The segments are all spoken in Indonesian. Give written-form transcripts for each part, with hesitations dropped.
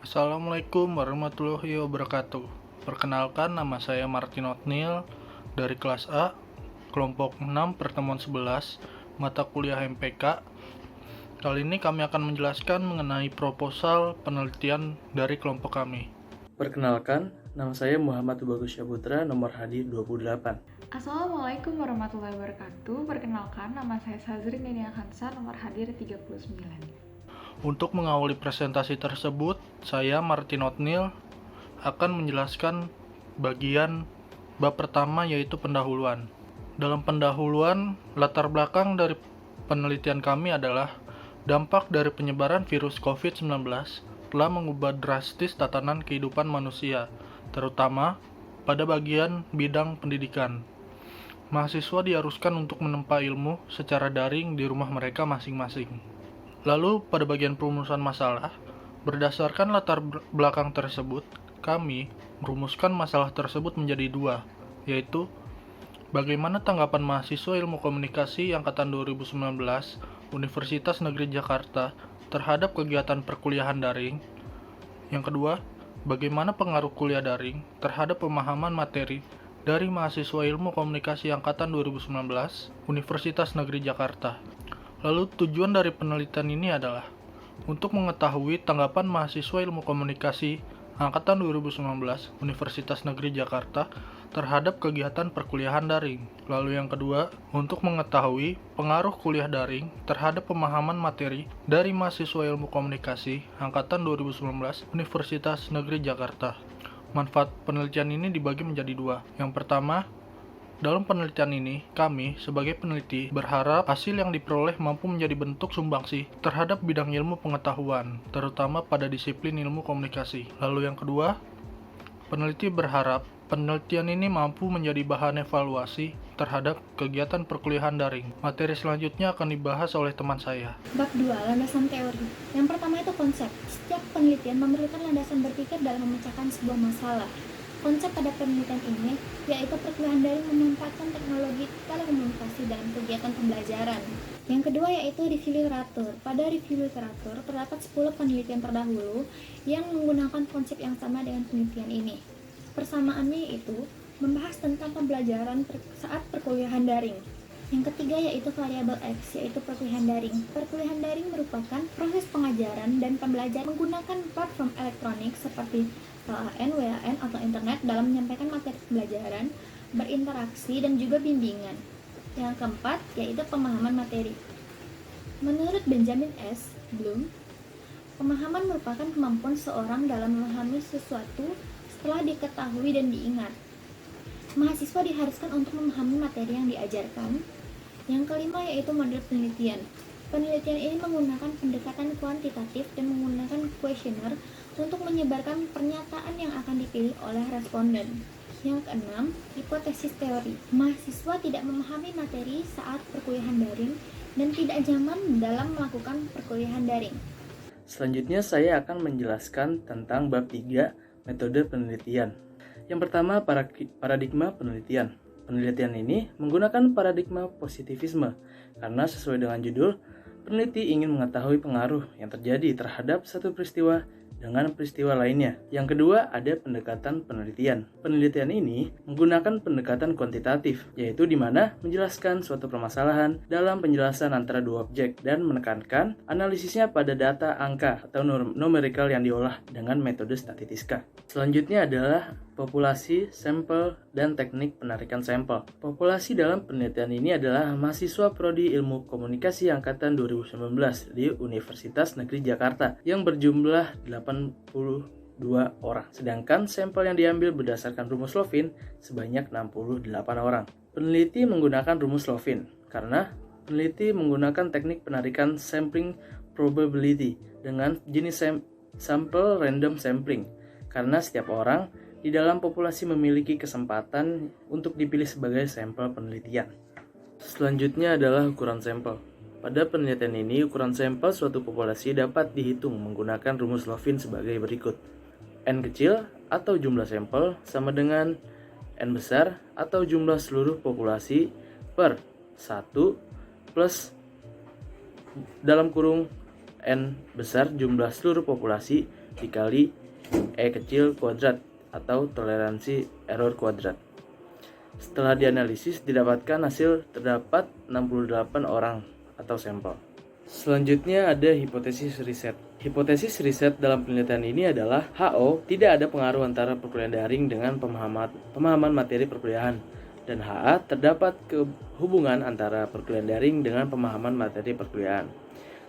Assalamualaikum warahmatullahi wabarakatuh. Perkenalkan, nama saya Martin Otnil dari kelas A, kelompok 6 pertemuan 11, mata kuliah MPK. Kali ini kami akan menjelaskan mengenai proposal penelitian dari kelompok kami. Perkenalkan, nama saya Muhammad Bagus Syaputra, nomor hadir 28. Assalamualaikum warahmatullahi wabarakatuh. Perkenalkan, nama saya Sazrin Nenia Hansa, nomor hadir 39. Untuk mengawali presentasi tersebut, saya Martin Otnil akan menjelaskan bagian bab pertama, yaitu pendahuluan. Dalam pendahuluan, latar belakang dari penelitian kami adalah dampak dari penyebaran virus COVID-19 telah mengubah drastis tatanan kehidupan manusia, terutama pada bagian bidang pendidikan. Mahasiswa diharuskan untuk menempa ilmu secara daring di rumah mereka masing-masing. Lalu, pada bagian perumusan masalah, berdasarkan latar belakang tersebut, kami merumuskan masalah tersebut menjadi dua, yaitu bagaimana tanggapan mahasiswa Ilmu Komunikasi Angkatan 2019 Universitas Negeri Jakarta terhadap kegiatan perkuliahan daring. Yang kedua, bagaimana pengaruh kuliah daring terhadap pemahaman materi dari mahasiswa Ilmu Komunikasi Angkatan 2019 Universitas Negeri Jakarta. Lalu tujuan dari penelitian ini adalah untuk mengetahui tanggapan mahasiswa Ilmu Komunikasi Angkatan 2019 Universitas Negeri Jakarta terhadap kegiatan perkuliahan daring. Lalu yang kedua, untuk mengetahui pengaruh kuliah daring terhadap pemahaman materi dari mahasiswa Ilmu Komunikasi Angkatan 2019 Universitas Negeri Jakarta. Manfaat penelitian ini dibagi menjadi dua. Yang pertama, dalam penelitian ini, kami sebagai peneliti berharap hasil yang diperoleh mampu menjadi bentuk sumbangsih terhadap bidang ilmu pengetahuan, terutama pada disiplin ilmu komunikasi. Lalu yang kedua, peneliti berharap penelitian ini mampu menjadi bahan evaluasi terhadap kegiatan perkuliahan daring. Materi selanjutnya akan dibahas oleh teman saya. Bab 2, landasan teori. Yang pertama itu konsep. Setiap penelitian memerlukan landasan berpikir dalam memecahkan sebuah masalah. Konsep pada penelitian ini yaitu perkuliahan daring memanfaatkan teknologi telekomunikasi dalam kegiatan pembelajaran. Yang kedua yaitu review literatur. Pada review literatur terdapat 10 penelitian terdahulu yang menggunakan konsep yang sama dengan penelitian ini. Persamaannya yaitu membahas tentang pembelajaran saat perkuliahan daring. Yang ketiga yaitu variabel X, yaitu perkuliahan daring. Perkuliahan daring merupakan proses pengajaran dan pembelajaran menggunakan platform elektronik seperti LAN, WAN, atau internet dalam menyampaikan materi pembelajaran, berinteraksi, dan juga bimbingan. Yang keempat yaitu pemahaman materi. Menurut Benjamin S. Bloom, pemahaman merupakan kemampuan seorang dalam memahami sesuatu setelah diketahui dan diingat. Mahasiswa diharuskan untuk memahami materi yang diajarkan. Yang kelima yaitu model penelitian. Penelitian ini menggunakan pendekatan kuantitatif dan menggunakan kuesioner untuk menyebarkan pernyataan yang akan dipilih oleh responden. Yang keenam, hipotesis teori. Mahasiswa tidak memahami materi saat perkuliahan daring dan tidak nyaman dalam melakukan perkuliahan daring. Selanjutnya saya akan menjelaskan tentang bab 3, metode penelitian. Yang pertama, paradigma penelitian. Penelitian ini menggunakan paradigma positivisme karena sesuai dengan judul, peneliti ingin mengetahui pengaruh yang terjadi terhadap satu peristiwa dengan peristiwa lainnya. Yang kedua, ada pendekatan penelitian. Penelitian ini menggunakan pendekatan kuantitatif, yaitu di mana menjelaskan suatu permasalahan dalam penjelasan antara dua objek dan menekankan analisisnya pada data angka atau numerical yang diolah dengan metode statistiska. Selanjutnya adalah populasi, sampel, dan teknik penarikan sampel. Populasi dalam penelitian ini adalah mahasiswa Prodi Ilmu Komunikasi Angkatan 2019 di Universitas Negeri Jakarta yang berjumlah 82 orang. Sedangkan sampel yang diambil berdasarkan rumus Lovin sebanyak 68 orang. Peneliti menggunakan rumus Lovin karena peneliti menggunakan teknik penarikan sampling probability dengan jenis sampel random sampling karena setiap orang di dalam populasi memiliki kesempatan untuk dipilih sebagai sampel penelitian. Selanjutnya adalah ukuran sampel. Pada penelitian ini, ukuran sampel suatu populasi dapat dihitung menggunakan rumus Lovin sebagai berikut. N kecil atau jumlah sampel sama dengan N besar atau jumlah seluruh populasi per 1 plus dalam kurung N besar jumlah seluruh populasi dikali E kecil kuadrat atau toleransi error kuadrat. Setelah dianalisis, didapatkan hasil terdapat 68 orang atau sampel. Selanjutnya ada hipotesis riset. Hipotesis riset dalam penelitian ini adalah HO tidak ada pengaruh antara perkuliahan daring dengan pemahaman materi perkuliahan, dan HA terdapat hubungan antara perkuliahan daring dengan pemahaman materi perkuliahan.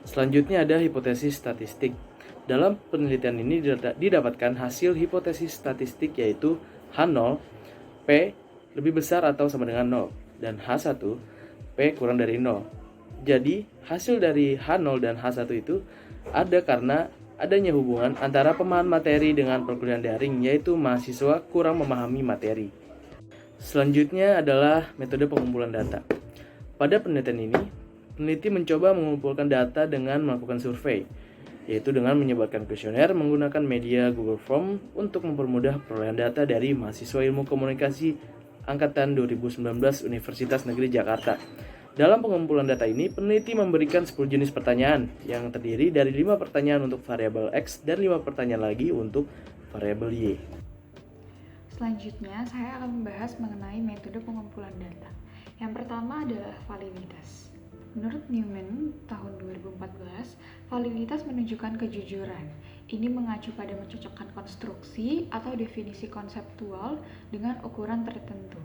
Selanjutnya ada hipotesis statistik. Dalam penelitian ini didapatkan hasil hipotesis statistik yaitu H0 P lebih besar atau sama dengan 0 dan H1 P kurang dari 0. Jadi hasil dari H0 dan H1 itu ada karena adanya hubungan antara pemahaman materi dengan perkuliahan daring, yaitu mahasiswa kurang memahami materi. Selanjutnya adalah metode pengumpulan data. Pada penelitian ini, peneliti mencoba mengumpulkan data dengan melakukan survei, yaitu dengan menyebarkan kuesioner menggunakan media Google Form untuk mempermudah perolehan data dari mahasiswa ilmu komunikasi angkatan 2019 Universitas Negeri Jakarta. Dalam pengumpulan data ini, peneliti memberikan 10 jenis pertanyaan yang terdiri dari 5 pertanyaan untuk variabel X dan 5 pertanyaan lagi untuk variabel Y. Selanjutnya, saya akan membahas mengenai metode pengumpulan data. Yang pertama adalah validitas. Menurut Newman tahun 2014, validitas menunjukkan kejujuran. Ini mengacu pada mencocokkan konstruksi atau definisi konseptual dengan ukuran tertentu.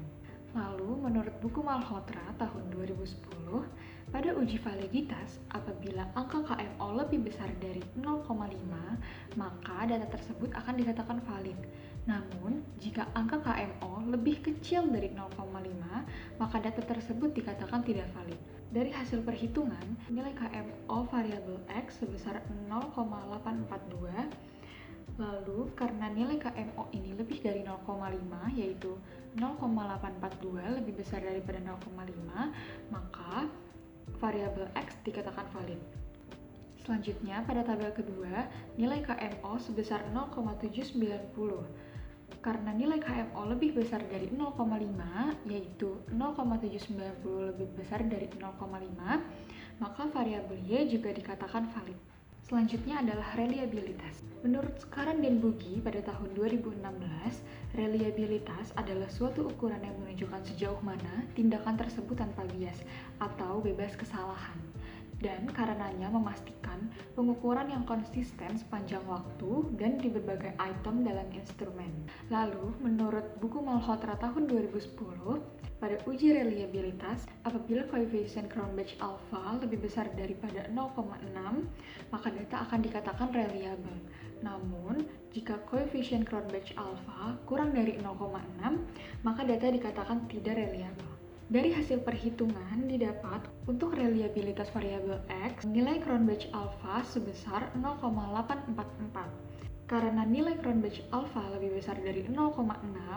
Lalu, menurut buku Malhotra tahun 2010, pada uji validitas, apabila angka KMO lebih besar dari 0,5, maka data tersebut akan dikatakan valid. Namun, jika angka KMO lebih kecil dari 0,5, maka data tersebut dikatakan tidak valid. Dari hasil perhitungan, nilai KMO variabel X sebesar 0,842. Lalu, karena nilai KMO ini lebih dari 0,5, yaitu 0,842 lebih besar daripada 0,5, maka variabel X dikatakan valid. Selanjutnya, pada tabel kedua, nilai KMO sebesar 0,790. Karena nilai KMO lebih besar dari 0,5, yaitu 0,790 lebih besar dari 0,5, maka variabel Y juga dikatakan valid. Selanjutnya adalah reliabilitas. Menurut Skaran dan Bugi pada tahun 2016, reliabilitas adalah suatu ukuran yang menunjukkan sejauh mana tindakan tersebut tanpa bias atau bebas kesalahan, dan karenanya memastikan pengukuran yang konsisten sepanjang waktu dan di berbagai item dalam instrumen. Lalu, menurut buku Malhotra tahun 2010, pada uji reliabilitas, apabila koefisien Cronbach alpha lebih besar daripada 0,6, maka data akan dikatakan reliable. Namun, jika koefisien Cronbach alpha kurang dari 0,6, maka data dikatakan tidak reliable. Dari hasil perhitungan didapat untuk reliabilitas variabel X, nilai Cronbach alpha sebesar 0,844. Karena nilai Cronbach alpha lebih besar dari 0,6,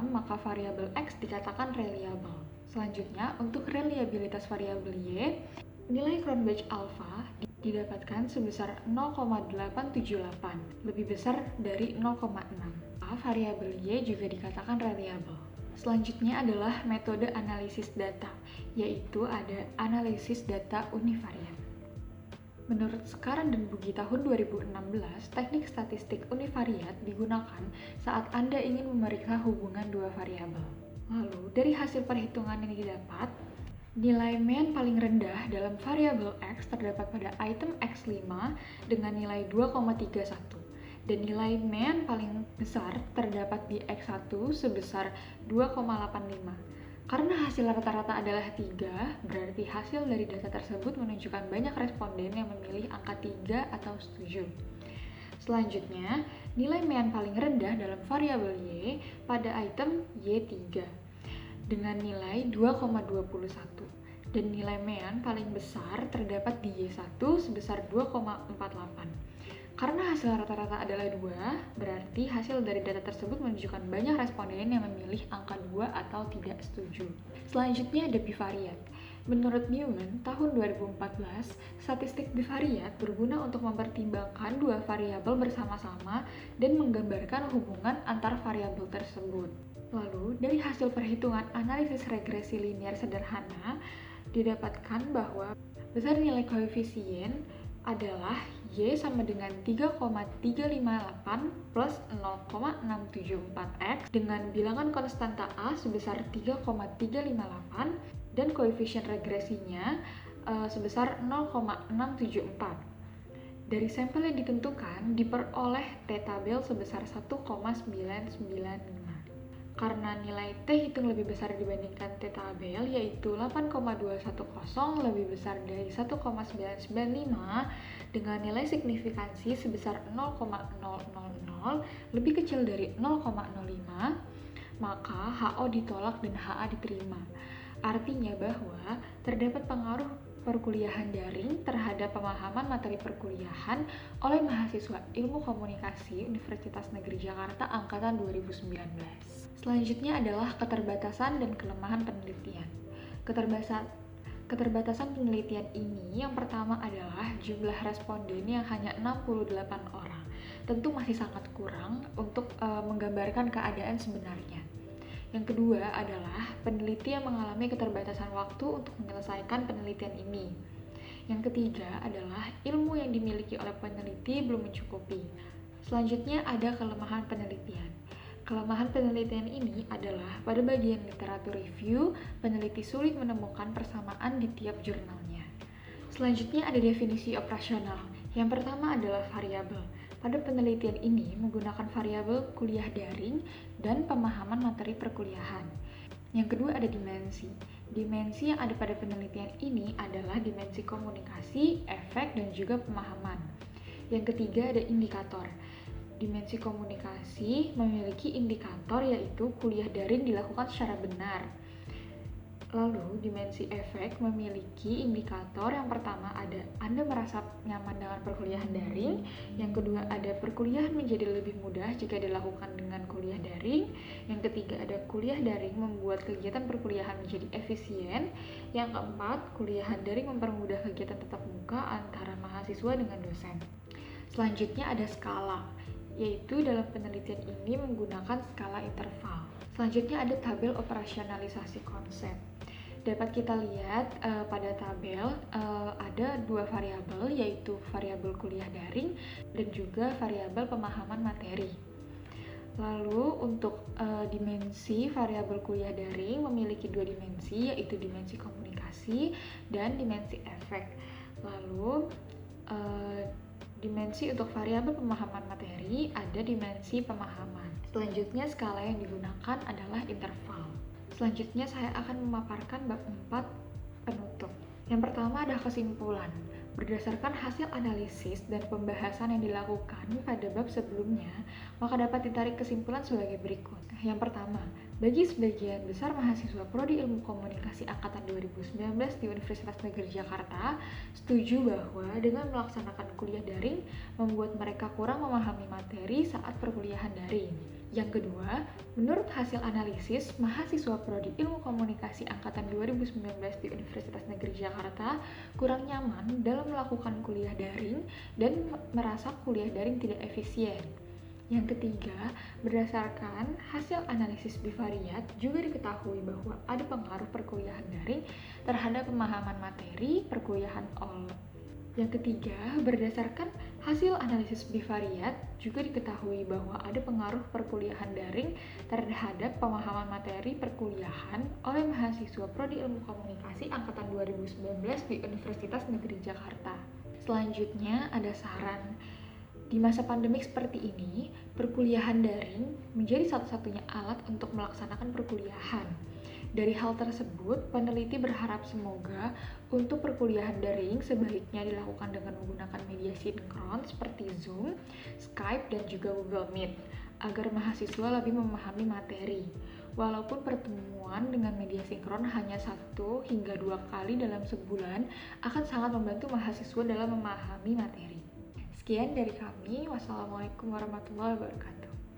maka variabel X dikatakan reliable. Selanjutnya, untuk reliabilitas variabel Y, nilai Cronbach alpha didapatkan sebesar 0,878, lebih besar dari 0,6. Variabel Y juga dikatakan reliable. Selanjutnya adalah metode analisis data, yaitu ada analisis data univariat. Menurut Skaran dan Bugi tahun 2016, teknik statistik univariat digunakan saat Anda ingin memeriksa hubungan dua variabel. Lalu, dari hasil perhitungan yang didapat, nilai mean paling rendah dalam variabel X terdapat pada item X5 dengan nilai 2,31. Dan nilai mean paling besar terdapat di X1 sebesar 2,85. Karena hasil rata-rata adalah 3, berarti hasil dari data tersebut menunjukkan banyak responden yang memilih angka 3 atau setuju. Selanjutnya, nilai mean paling rendah dalam variabel Y pada item Y3 dengan nilai 2,21. Dan nilai mean paling besar terdapat di Y1 sebesar 2,48. Karena hasil rata-rata adalah 2, berarti hasil dari data tersebut menunjukkan banyak responden yang memilih angka 2 atau tidak setuju. Selanjutnya ada bivariat. Menurut Newman, tahun 2014, statistik bivariat berguna untuk mempertimbangkan dua variabel bersama-sama dan menggambarkan hubungan antar variabel tersebut. Lalu, dari hasil perhitungan analisis regresi linier sederhana, didapatkan bahwa besar nilai koefisien adalah Y sama dengan 3,358 plus 0,674X dengan bilangan konstanta A sebesar 3,358 dan koefisien regresinya sebesar 0,674. Dari sampel yang ditentukan diperoleh T-tabel sebesar 1,995. Karena nilai T hitung lebih besar dibandingkan T-tabel, yaitu 8,210 lebih besar dari 1,995 dengan nilai signifikansi sebesar 0,000 lebih kecil dari 0,05, maka HO ditolak dan HA diterima. Artinya bahwa terdapat pengaruh perkuliahan daring terhadap pemahaman materi perkuliahan oleh mahasiswa Ilmu Komunikasi Universitas Negeri Jakarta Angkatan 2019. Selanjutnya adalah keterbatasan dan kelemahan penelitian. Keterbatasan penelitian ini yang pertama adalah jumlah responden yang hanya 68 orang. Tentu masih sangat kurang untuk menggambarkan keadaan sebenarnya. Yang kedua adalah peneliti yang mengalami keterbatasan waktu untuk menyelesaikan penelitian ini. Yang ketiga adalah ilmu yang dimiliki oleh peneliti belum mencukupi. Selanjutnya ada kelemahan penelitian. Kelemahan penelitian ini adalah pada bagian literatur review, peneliti sulit menemukan persamaan di tiap jurnalnya. Selanjutnya ada definisi operasional. Yang pertama adalah variabel. Pada penelitian ini menggunakan variabel kuliah daring dan pemahaman materi perkuliahan. Yang kedua ada dimensi. Dimensi yang ada pada penelitian ini adalah dimensi komunikasi, efek, dan juga pemahaman. Yang ketiga ada indikator. Dimensi komunikasi memiliki indikator yaitu kuliah daring dilakukan secara benar. Lalu, dimensi efek memiliki indikator yang pertama ada Anda merasa nyaman dengan perkuliahan daring, yang kedua ada perkuliahan menjadi lebih mudah jika dilakukan dengan kuliah daring, yang ketiga ada kuliah daring membuat kegiatan perkuliahan menjadi efisien, yang keempat kuliahan daring mempermudah kegiatan tatap muka antara mahasiswa dengan dosen. Selanjutnya ada skala, yaitu dalam penelitian ini menggunakan skala interval. Selanjutnya ada tabel operasionalisasi konsep. Dapat kita lihat pada tabel ada dua variabel, yaitu variabel kuliah daring dan juga variabel pemahaman materi. Lalu untuk dimensi variabel kuliah daring memiliki dua dimensi, yaitu dimensi komunikasi dan dimensi efek. Lalu dimensi untuk variabel pemahaman materi ada dimensi pemahaman. Selanjutnya skala yang digunakan adalah interval. Selanjutnya saya akan memaparkan bab 4 penutup. Yang pertama ada kesimpulan. Berdasarkan hasil analisis dan pembahasan yang dilakukan pada bab sebelumnya, maka dapat ditarik kesimpulan sebagai berikut. Yang pertama, bagi sebagian besar mahasiswa Prodi Ilmu Komunikasi Angkatan 2019 di Universitas Negeri Jakarta, setuju bahwa dengan melaksanakan kuliah daring, membuat mereka kurang memahami materi saat perkuliahan daring. Yang kedua, menurut hasil analisis, mahasiswa Prodi Ilmu Komunikasi Angkatan 2019 di Universitas Negeri Jakarta kurang nyaman dalam melakukan kuliah daring dan merasa kuliah daring tidak efisien. Yang ketiga, berdasarkan hasil analisis bivariat juga diketahui bahwa ada pengaruh perkuliahan daring terhadap pemahaman materi perkuliahan Yang ketiga, berdasarkan hasil analisis bivariat juga diketahui bahwa ada pengaruh perkuliahan daring terhadap pemahaman materi perkuliahan oleh mahasiswa Prodi Ilmu Komunikasi Angkatan 2019 di Universitas Negeri Jakarta. Selanjutnya ada saran. Di masa pandemik seperti ini, perkuliahan daring menjadi satu-satunya alat untuk melaksanakan perkuliahan. Dari hal tersebut, peneliti berharap semoga untuk perkuliahan daring sebaiknya dilakukan dengan menggunakan media sinkron seperti Zoom, Skype, dan juga Google Meet, agar mahasiswa lebih memahami materi. Walaupun pertemuan dengan media sinkron hanya 1 hingga 2 kali dalam sebulan, akan sangat membantu mahasiswa dalam memahami materi. Sekian dari kami. Wassalamualaikum warahmatullahi wabarakatuh.